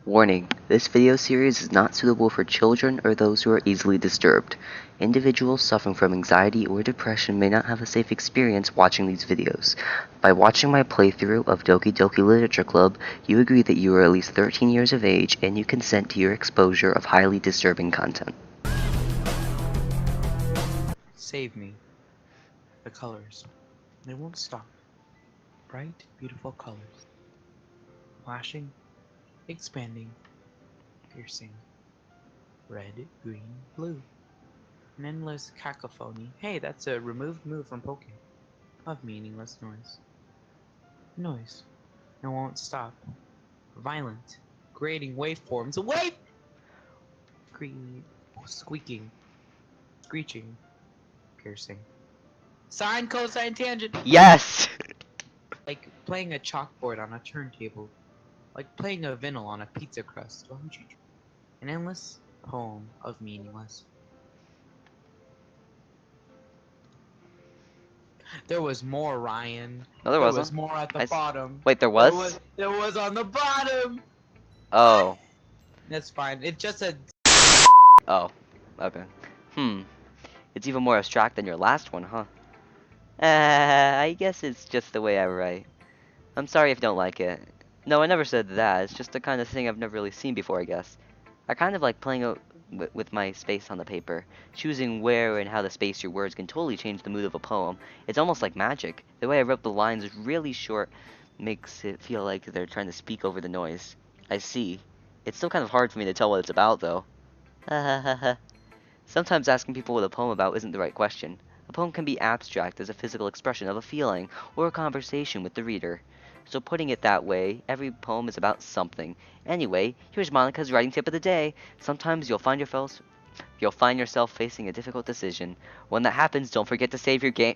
Warning: this video series is not suitable for children or those who are easily disturbed. Individuals suffering from anxiety or depression may not have a safe experience watching these videos. By watching my playthrough of Doki Doki Literature Club, you agree that you are at least 13 years of age and you consent to your exposure of highly disturbing content. Save me. The colors. They won't stop. Bright, beautiful colors. Flashing, expanding, piercing. Red, green, blue. An endless cacophony. Hey, that's a removed move from Poké. Of meaningless noise. Noise. It won't stop. Violent. Creating waveforms. Wave! Squeaking. Screeching. Piercing. Sine, cosine, tangent! Yes! Like playing a chalkboard on a turntable. Like playing a vinyl on a pizza crust. An endless poem of meaningless. There was more, Ryan. No, there There wasn't. was more at the bottom. Wait, there was? There was on the bottom! Oh. That's fine. It just said... Oh. Okay. It's even more abstract than your last one, huh? I guess it's just the way I write. I'm sorry if you don't like it. No, I never said that. It's just the kind of thing I've never really seen before, I guess. I kind of like playing with my space on the paper. Choosing where and how to space your words can totally change the mood of a poem. It's almost like magic. The way I wrote the lines is really short, makes it feel like they're trying to speak over the noise. I see. It's still kind of hard for me to tell what it's about, though. Sometimes asking people what a poem about isn't the right question. A poem can be abstract as a physical expression of a feeling or a conversation with the reader. So putting it that way, every poem is about something. Anyway, here's Monika's writing tip of the day. Sometimes you'll find yourself facing a difficult decision. When that happens, don't forget to save your game.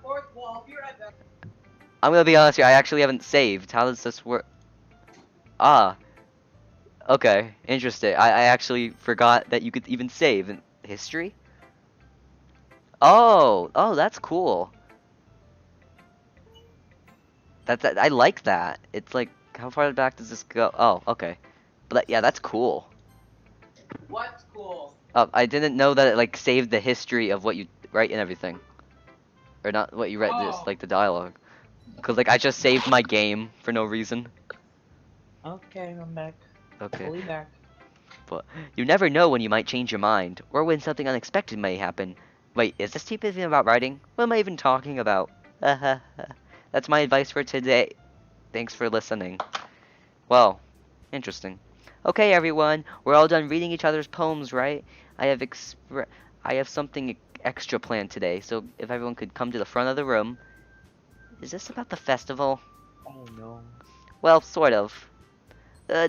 Fourth wall, be right back. I'm gonna be honest here, I actually haven't saved. How does this work? Ah. Okay, interesting. I actually forgot that you could even save in history. Oh, that's cool. I like that. It's like, how far back does this go? Oh, okay. But yeah, that's cool. What's cool? I didn't know that it like saved the history of what you write and everything, or not what you read, just like the dialogue. Cause like I just saved my game for no reason. Okay, I'm back. Okay. Fully back. But you never know when you might change your mind, or when something unexpected may happen. Wait, is this tip even about writing? What am I even talking about? That's my advice for today. Thanks for listening. Well, interesting. Okay, everyone, we're all done reading each other's poems, right? I have something extra planned today, so if everyone could come to the front of the room. Is this about the festival? Oh no. Well, sort of.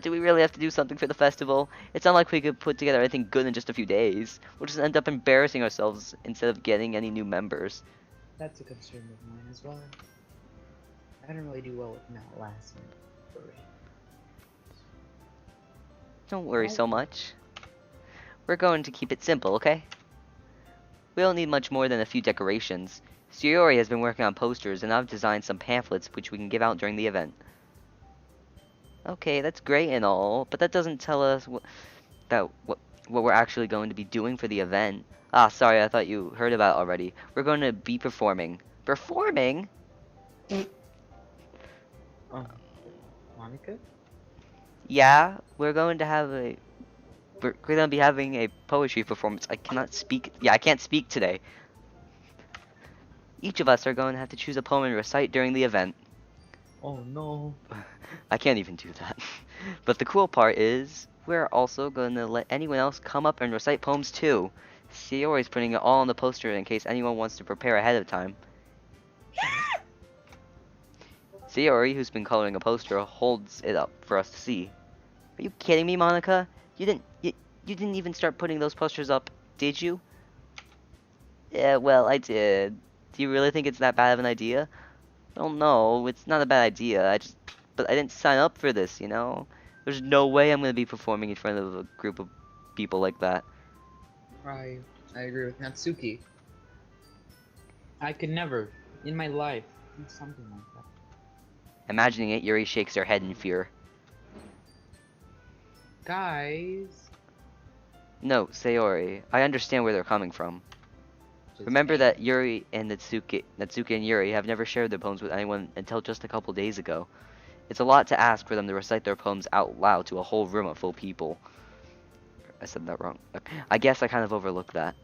Do we really have to do something for the festival? It's not like we could put together anything good in just a few days. We'll just end up embarrassing ourselves instead of getting any new members. That's a concern of mine as well. I don't really do well with not last minute. Don't worry so much. We're going to keep it simple, okay? We don't need much more than a few decorations. Sayori has been working on posters, and I've designed some pamphlets which we can give out during the event. Okay, that's great and all, but that doesn't tell us what we're actually going to be doing for the event. Ah, sorry, I thought you heard about it already. We're going to be performing. Performing? Monika? Yeah, we're going to be having a poetry performance. I cannot speak. Yeah, I can't speak today. Each of us are going to have to choose a poem and recite during the event. Oh no. I can't even do that. But the cool part is, we're also going to let anyone else come up and recite poems too. Sayori's putting it all on the poster in case anyone wants to prepare ahead of time. Sayori, who's been coloring a poster, holds it up for us to see. Are you kidding me, Monika? You didn't even start putting those posters up, did you? Yeah, well, I did. Do you really think it's that bad of an idea? Well, no, it's not a bad idea. But I didn't sign up for this, you know? There's no way I'm gonna be performing in front of a group of people like that. I agree with Natsuki. I could never, in my life, do something like that. Imagining it, Yuri shakes her head in fear. Guys, No, Sayori, I understand where they're coming from. just Remember saying. that Yuri and Natsuki and Yuri have never shared their poems with anyone until just a couple days ago. It's a lot to ask for them to recite their poems out loud to a whole room of full people. I said that wrong. I guess I kind of overlooked that.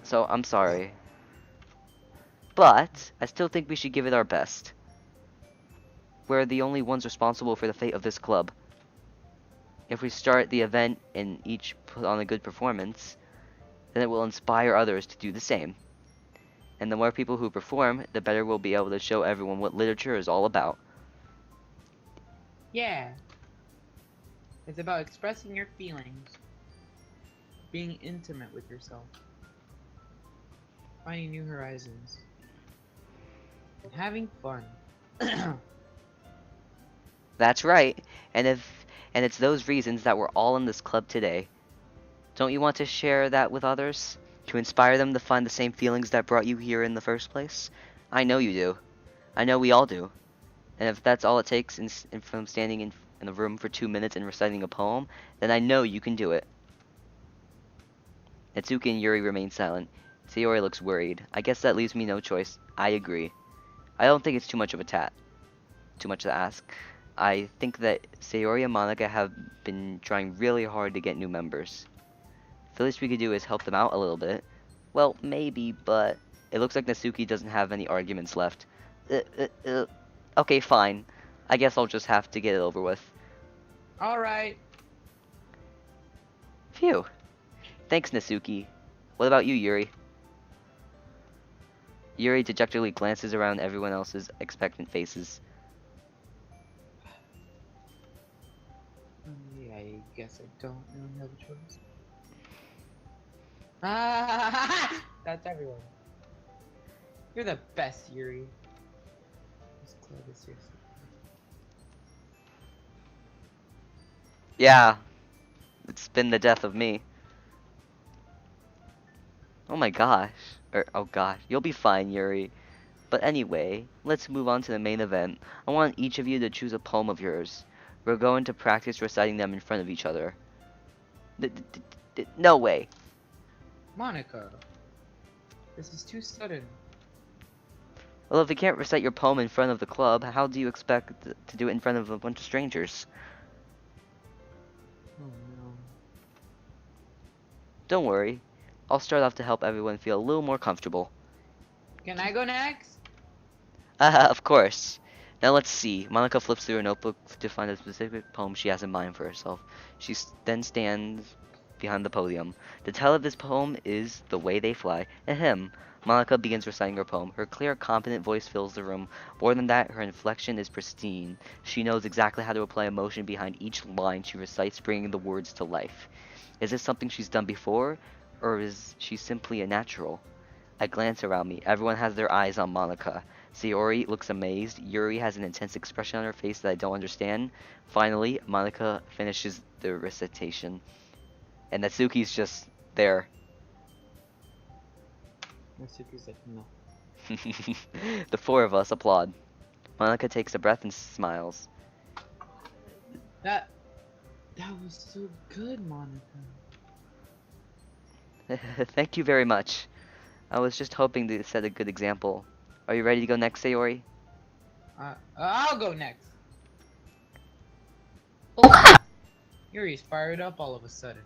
So, I'm sorry. But, I still think we should give it our best. We're the only ones responsible for the fate of this club. If we start the event and each put on a good performance, then it will inspire others to do the same. And the more people who perform, the better we'll be able to show everyone what literature is all about. Yeah, it's about expressing your feelings, being intimate with yourself, finding new horizons, and having fun. That's right. And it's those reasons that we're all in this club today. Don't you want to share that with others? To inspire them to find the same feelings that brought you here in the first place? I know you do. I know we all do. And if that's all it takes from standing in a room for 2 minutes and reciting a poem, then I know you can do it. Natsuki and Yuri remain silent. Sayori looks worried. I guess that leaves me no choice. I agree. I don't think it's too much to ask. I think that Sayori and Monika have been trying really hard to get new members. The least we could do is help them out a little bit. Well, maybe, but it looks like Natsuki doesn't have any arguments left. Okay, fine. I guess I'll just have to get it over with. Alright. Phew. Thanks, Natsuki. What about you, Yuri? Yuri dejectedly glances around everyone else's expectant faces. Yeah, I guess I don't really have a choice. Ah, that's everyone. You're the best, Yuri. This club is seriously. Yeah, it's been the death of me. Oh my gosh. Oh gosh. You'll be fine, Yuri. But anyway, let's move on to the main event. I want each of you to choose a poem of yours. We're going to practice reciting them in front of each other. No way. Monika, this is too sudden. Well, if you can't recite your poem in front of the club, how do you expect to do it in front of a bunch of strangers? Oh no. Don't worry. I'll start off to help everyone feel a little more comfortable. Can I go next? Of course. Now let's see. Monika flips through a notebook to find a specific poem she has in mind for herself. She then stands behind the podium. The title of this poem is The Way They Fly. Ahem. Monika begins reciting her poem. Her clear, confident voice fills the room. More than that, her inflection is pristine. She knows exactly how to apply emotion behind each line she recites, bringing the words to life. Is this something she's done before, or is she simply a natural? I glance around me. Everyone has their eyes on Monika. Sayori looks amazed. Yuri has an intense expression on her face that I don't understand. Finally, Monika finishes the recitation. And Natsuki's just there. Natsuki's like, no. The four of us applaud. Monika takes a breath and smiles. That was so good, Monika. Thank you very much. I was just hoping to set a good example. Are you ready to go next, Sayori? I'll go next. Yuri's fired up all of a sudden.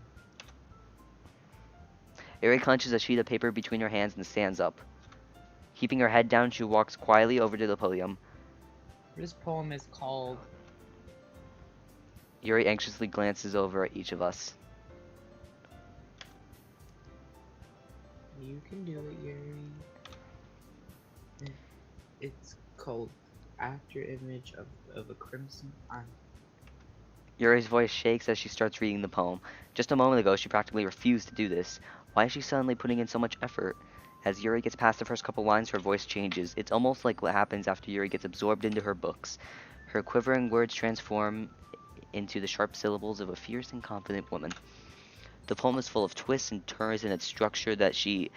Yuri clenches a sheet of paper between her hands and stands up. Keeping her head down, she walks quietly over to the podium. This poem is called... Yuri anxiously glances over at each of us. You can do it, Yuri. It's called After Image of a Crimson Eye. Yuri's voice shakes as she starts reading the poem. Just a moment ago, she practically refused to do this. Why is she suddenly putting in so much effort? As Yuri gets past the first couple lines, her voice changes. It's almost like what happens after Yuri gets absorbed into her books. Her quivering words transform into the sharp syllables of a fierce and confident woman. The poem is full of twists and turns in its structure that she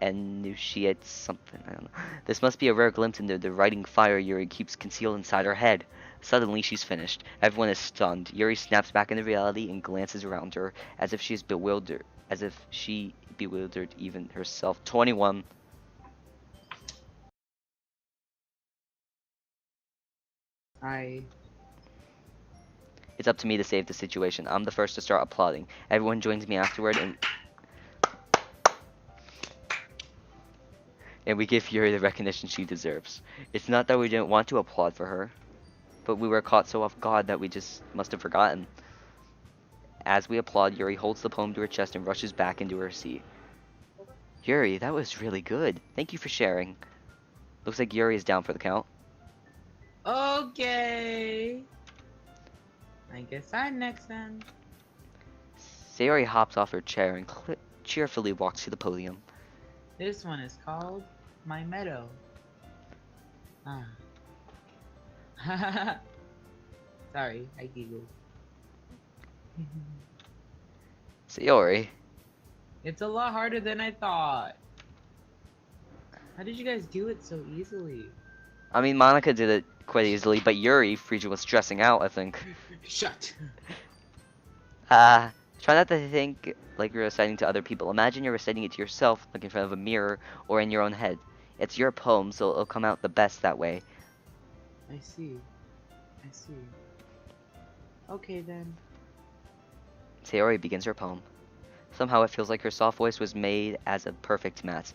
enunciates something. I don't know. This must be a rare glimpse into the writing fire Yuri keeps concealed inside her head. Suddenly, she's finished. Everyone is stunned. Yuri snaps back into reality and glances around her, as if she bewildered even herself. 21. It's up to me to save the situation. I'm the first to start applauding. Everyone joins me afterward, and we give Yuri the recognition she deserves. It's not that we didn't want to applaud for her, but we were caught so off guard that we just must have forgotten. As we applaud, Yuri holds the poem to her chest and rushes back into her seat. Yuri, that was really good. Thank you for sharing. Looks like Yuri is down for the count. Okay. I guess I'm next then. Sayori hops off her chair and cheerfully walks to the podium. This one is called My Meadow. Ah. Sorry, I giggled. Sayori. It's a lot harder than I thought. How did you guys do it so easily? I mean, Monika did it quite easily, but Yuri, Friedrich was stressing out, I think. Shut. Try not to think like you're reciting to other people. Imagine you're reciting it to yourself, like in front of a mirror or in your own head. It's your poem, so it'll come out the best that way. I see. Okay then. Sayori begins her poem. Somehow it feels like her soft voice was made as a perfect match.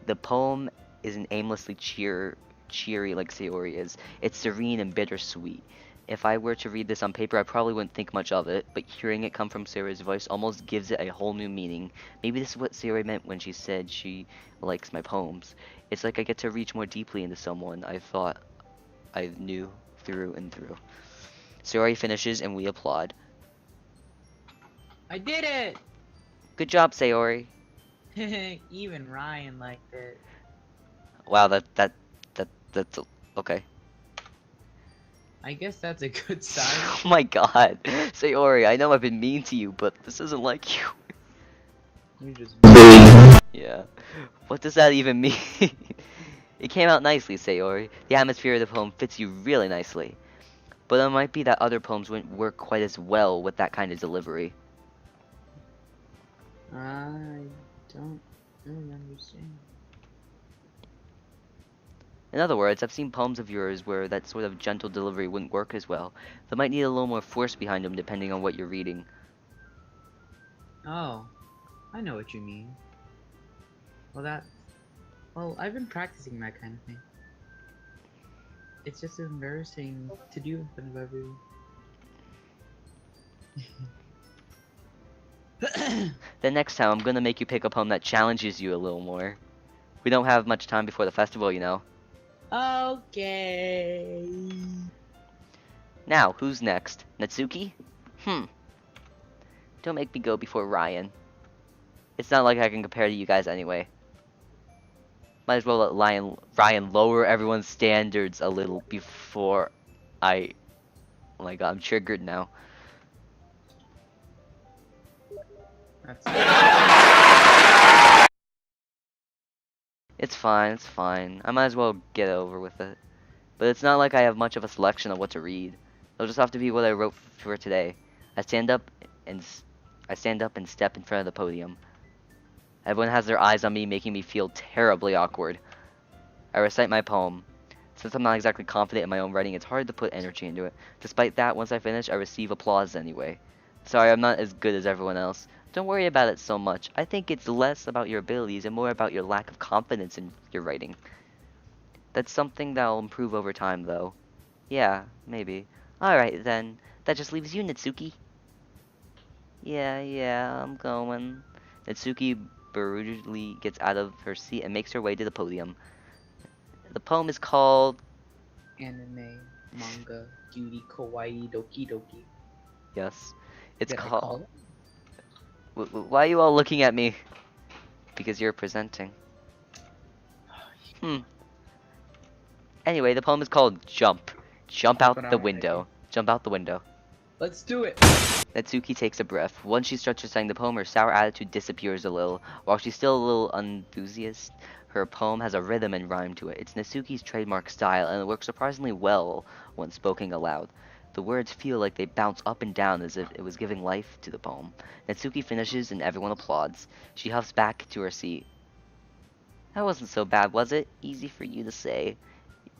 The poem isn't aimlessly cheery like Sayori is. It's serene and bittersweet. If I were to read this on paper, I probably wouldn't think much of it, but hearing it come from Sayori's voice almost gives it a whole new meaning. Maybe this is what Sayori meant when she said she likes my poems. It's like I get to reach more deeply into someone I thought I knew through and through. Sayori finishes and we applaud. I did it! Good job, Sayori. Even Ryan liked it. Wow, that's okay. I guess that's a good sign. Oh my god. Sayori, I know I've been mean to you, but this isn't like you. You just Yeah. What does that even mean? It came out nicely, Sayori. The atmosphere of the poem fits you really nicely. But it might be that other poems wouldn't work quite as well with that kind of delivery. I don't really understand. In other words, I've seen poems of yours where that sort of gentle delivery wouldn't work as well. They might need a little more force behind them depending on what you're reading. Oh, I know what you mean. Well, I've been practicing that kind of thing. It's just embarrassing to do in front of everyone. The next time, I'm gonna make you pick a poem that challenges you a little more. We don't have much time before the festival, you know. Okay. Now, who's next? Natsuki? Don't make me go before Ryan. It's not like I can compare to you guys anyway. Might as well let Ryan lower everyone's standards a little before I... Oh my god, I'm triggered now. It's fine. I might as well get over with it. But it's not like I have much of a selection of what to read. It'll just have to be what I wrote for today. I stand up and step in front of the podium. Everyone has their eyes on me, making me feel terribly awkward. I recite my poem. Since I'm not exactly confident in my own writing, it's hard to put energy into it. Despite that, once I finish, I receive applause anyway. Sorry, I'm not as good as everyone else. Don't worry about it so much. I think it's less about your abilities and more about your lack of confidence in your writing. That's something that'll improve over time, though. Yeah, maybe. Alright, then. That just leaves you, Natsuki. Yeah, I'm going. Natsuki beruegedly gets out of her seat and makes her way to the podium. The poem is called... Anime, manga, cutie, kawaii, doki doki. Yes. It's Did I called... call it? Why are you all looking at me? Because you're presenting. Anyway, the poem is called Jump. Jump out the window. Jump out the window. Let's do it! Natsuki takes a breath. Once she starts reciting the poem, her sour attitude disappears a little. While she's still a little Her poem has a rhythm and rhyme to it. It's Natsuki's trademark style, and it works surprisingly well when spoken aloud. The words feel like they bounce up and down as if it was giving life to the poem. Natsuki finishes and everyone applauds. She huffs back to her seat. That wasn't so bad, was it? Easy for you to say.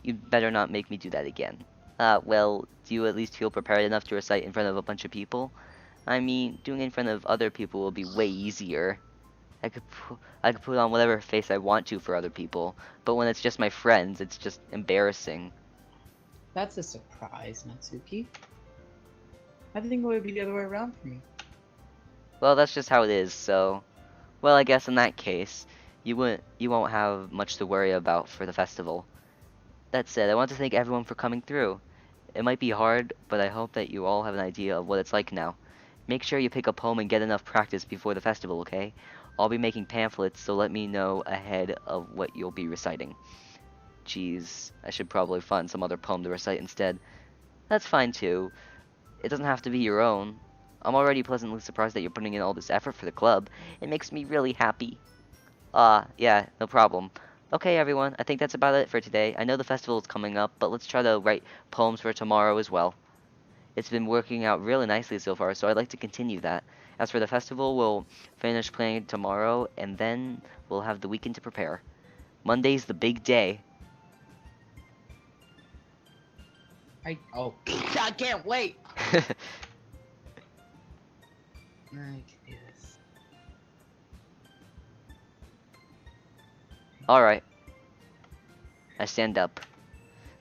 You'd better not make me do that again. Well, do you at least feel prepared enough to recite in front of a bunch of people? I mean, doing it in front of other people will be way easier. I could put on whatever face I want to for other people, but when it's just my friends, it's just embarrassing. That's a surprise, Natsuki. I think it would be the other way around for me. Well, that's just how it is, so... Well, I guess in that case, you won't have much to worry about for the festival. That said, I want to thank everyone for coming through. It might be hard, but I hope that you all have an idea of what it's like now. Make sure you pick up home and get enough practice before the festival, okay? I'll be making pamphlets, so let me know ahead of what you'll be reciting. Geez, I should probably find some other poem to recite instead. That's fine too. It doesn't have to be your own. I'm already pleasantly surprised that you're putting in all this effort for the club. It makes me really happy. Yeah, no problem. Okay, everyone, I think that's about it for today. I know the festival is coming up, but let's try to write poems for tomorrow as well. It's been working out really nicely so far, so I'd like to continue that. As for the festival, we'll finish planning tomorrow, and then we'll have the weekend to prepare. Monday's the big day. I can't wait. I guess. Alright. I stand up.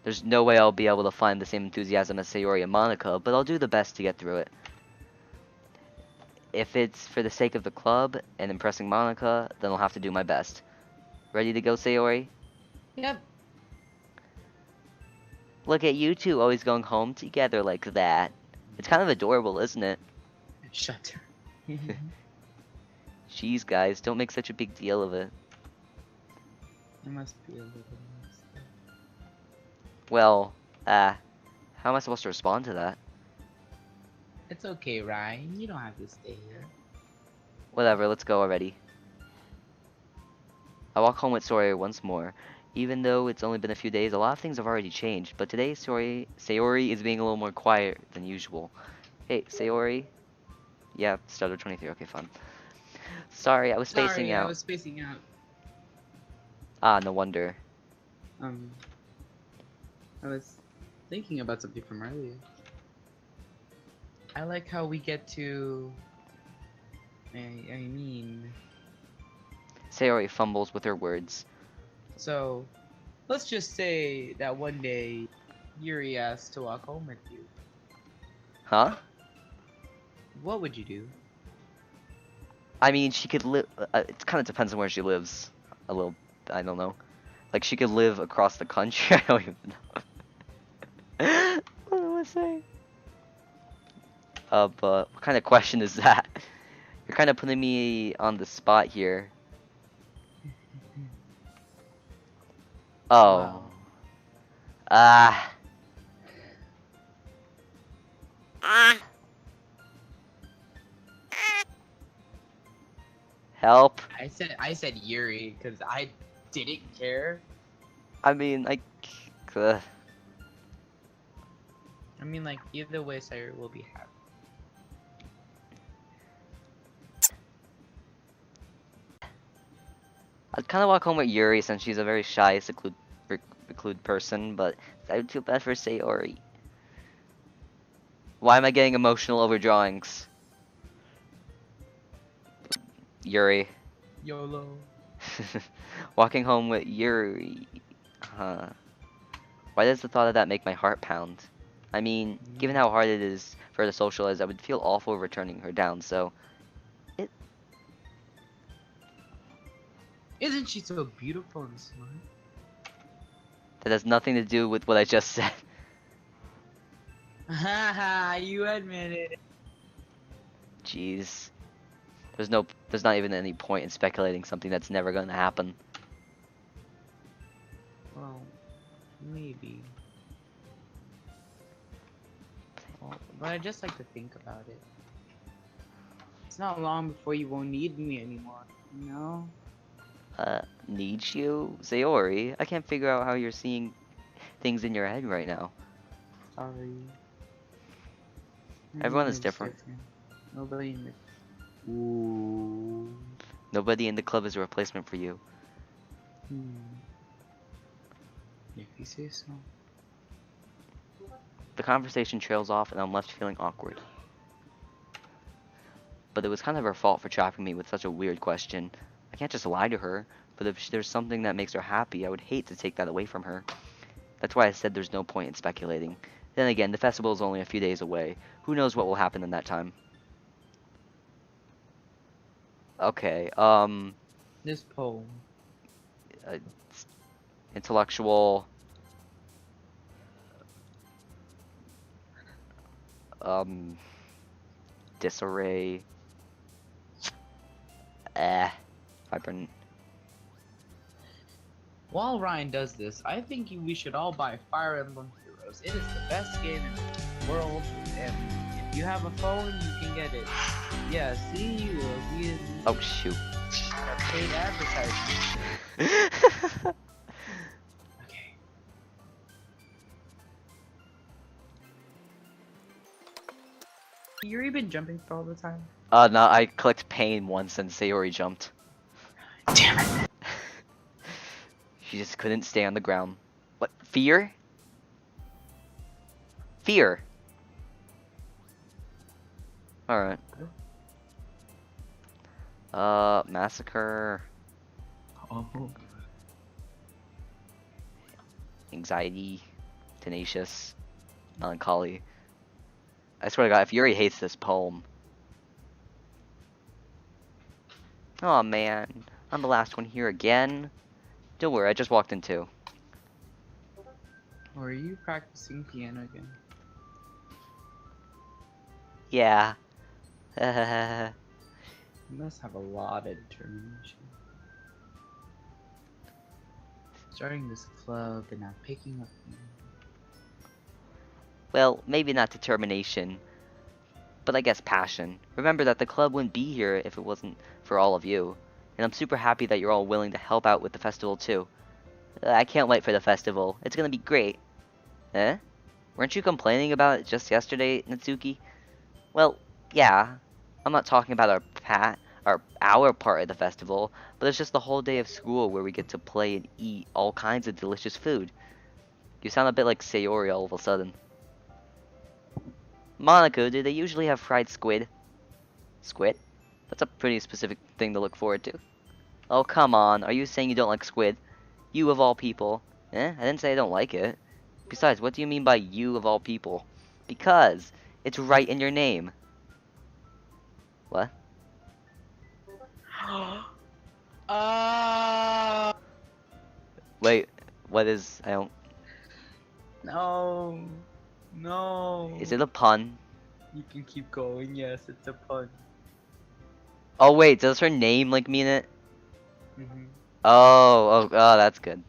There's no way I'll be able to find the same enthusiasm as Sayori and Monika, but I'll do the best to get through it. If it's for the sake of the club and impressing Monika, then I'll have to do my best. Ready to go, Sayori? Yep. Look at you two always going home together like that. It's kind of adorable, isn't it? Shut her. Jeez, guys, don't make such a big deal of it. It must be a little messed up. Well, how am I supposed to respond to that? It's okay, Ryan. You don't have to stay here. Whatever, let's go already. I walk home with Sayori once more. Even though it's only been a few days, a lot of things have already changed, but today Sayori is being a little more quiet than usual. Hey, Sayori? Yeah, Stutter 23, okay, fine. Sorry, I was spacing out. I was spacing out. Ah, no wonder. I was thinking about something from earlier. I like how we get to... I mean... Sayori fumbles with her words. So, let's just say that one day, Yuri asked to walk home with you. Huh? What would you do? I mean, she could live... it kind of depends on where she lives. A little... I don't know. Like, she could live across the country. I don't even know. What am I saying? But what kind of question is that? You're kind of putting me on the spot here. Oh. Wow. Ah. Help. I said Yuri because I didn't care. I mean, like... Uh, I mean, like, either way, Sayuri will be happy. I'd kind of walk home with Yuri since she's a very shy, secluded person, but I would feel bad for Sayori. Why am I getting emotional over drawings? Yuri. YOLO. Walking home with Yuri. Huh. Why does the thought of that make my heart pound? I mean, given how hard it is for her to socialize, I would feel awful returning her down, so... Isn't she so beautiful and smart? That has nothing to do with what I just said. Haha, you admit it. Jeez. There's not even any point in speculating something that's never gonna happen. Well, maybe. Well, but I just like to think about it. It's not long before you won't need me anymore, you know? Need you? Sayori, I can't figure out how you're seeing things in your head right now. Sorry. My Everyone name is different. Nobody in the... Ooh. Nobody in the club is a replacement for you. If you say so. The conversation trails off and I'm left feeling awkward. But it was kind of her fault for trapping me with such a weird question. I can't just lie to her, but if there's something that makes her happy, I would hate to take that away from her. That's why I said there's no point in speculating. Then again, the festival is only a few days away. Who knows what will happen in that time? Okay, This poem. uh, intellectual, disarray, vibrant. While Ryan does this, I think we should all buy Fire Emblem Heroes. It is the best game in the world, and if you have a phone, you can get it. Yeah, see, you will be in Oh, shoot. a paid advertisement. Okay. You're even jumping for all the time? No, I clicked pain once and Sayori jumped. Damn it. She just couldn't stay on the ground. What? Fear? Fear. Alright. Massacre. Oh. Anxiety. Tenacious. Melancholy. I swear to God, if Yuri hates this poem. Oh man. I'm the last one here again. Don't worry, I just walked in too. Or are you practicing piano again? Yeah. You must have a lot of determination. Starting this club and not picking up. Well, maybe not determination, but I guess passion. Remember that the club wouldn't be here if it wasn't for all of you. And I'm super happy that you're all willing to help out with the festival too. I can't wait for the festival. It's gonna be great. Eh? Weren't you complaining about it just yesterday, Natsuki? Well, yeah. I'm not talking about our part of the festival, but it's just the whole day of school where we get to play and eat all kinds of delicious food. You sound a bit like Sayori all of a sudden. Monika, do they usually have fried squid? Squid? That's a pretty specific thing to look forward to. Oh, come on. Are you saying you don't like squid? You of all people. Eh? I didn't say I don't like it. Besides, what do you mean by you of all people? Because it's right in your name. What? Wait, what is... I don't... No. No. Is it a pun? You can keep going. Yes, it's a pun. Oh, wait, does her name, like, mean it? Mm-hmm. Oh, that's good.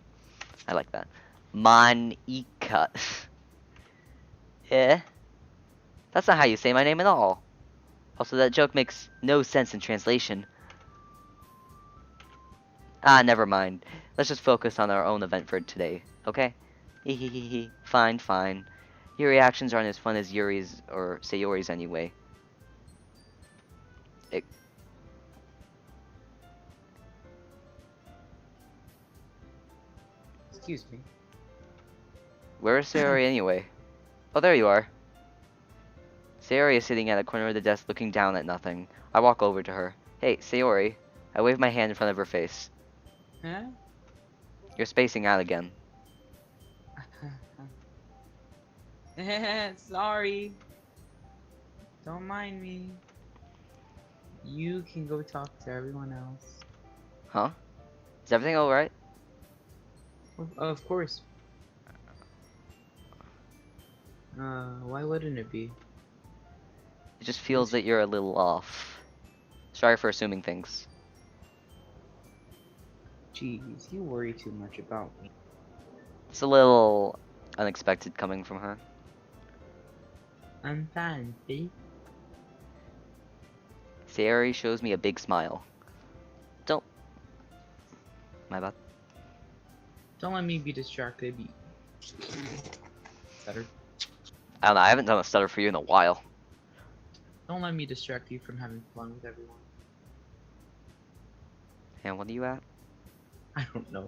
I like that. Monika. Eh? That's not how you say my name at all. Also, that joke makes no sense in translation. Ah, never mind. Let's just focus on our own event for today, okay? Hehehe. Fine, fine. Your reactions aren't as fun as Yuri's or Sayori's anyway. Excuse me. Where is Sayori anyway? Oh, there you are. Sayori is sitting at a corner of the desk looking down at nothing. I walk over to her. Hey, Sayori. I wave my hand in front of her face. Huh? You're spacing out again. Sorry. Don't mind me. You can go talk to everyone else. Huh? Is everything alright? Of course. Why wouldn't it be? It just feels that you're a little off. Sorry for assuming things. Jeez, you worry too much about me. It's a little unexpected coming from her. I'm fine, see? Sayori shows me a big smile. Don't... My bad. Don't let me be distracted. Better. I don't know, I haven't done a stutter for you in a while. Don't let me distract you from having fun with everyone. And what are you at? I don't know.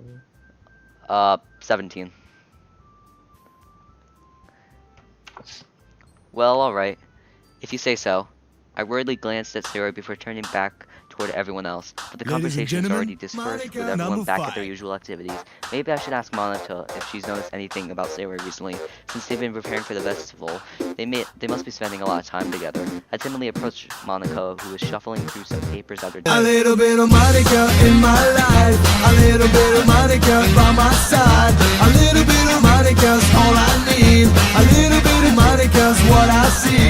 17. Well, alright. If you say so. I worriedly glanced at Sarah before turning back toward everyone else, but the conversation was already dispersed with everyone back at their usual activities. Maybe I should ask Monika if she's noticed anything about Sarah recently. Since they've been preparing for the festival, they must be spending a lot of time together. I timidly approached Monika, who was shuffling through some papers at her desk. A little bit of Monika in my life, a little bit of Monika by my side, a little bit of Monika's all I need, a little bit of Monika's what I see.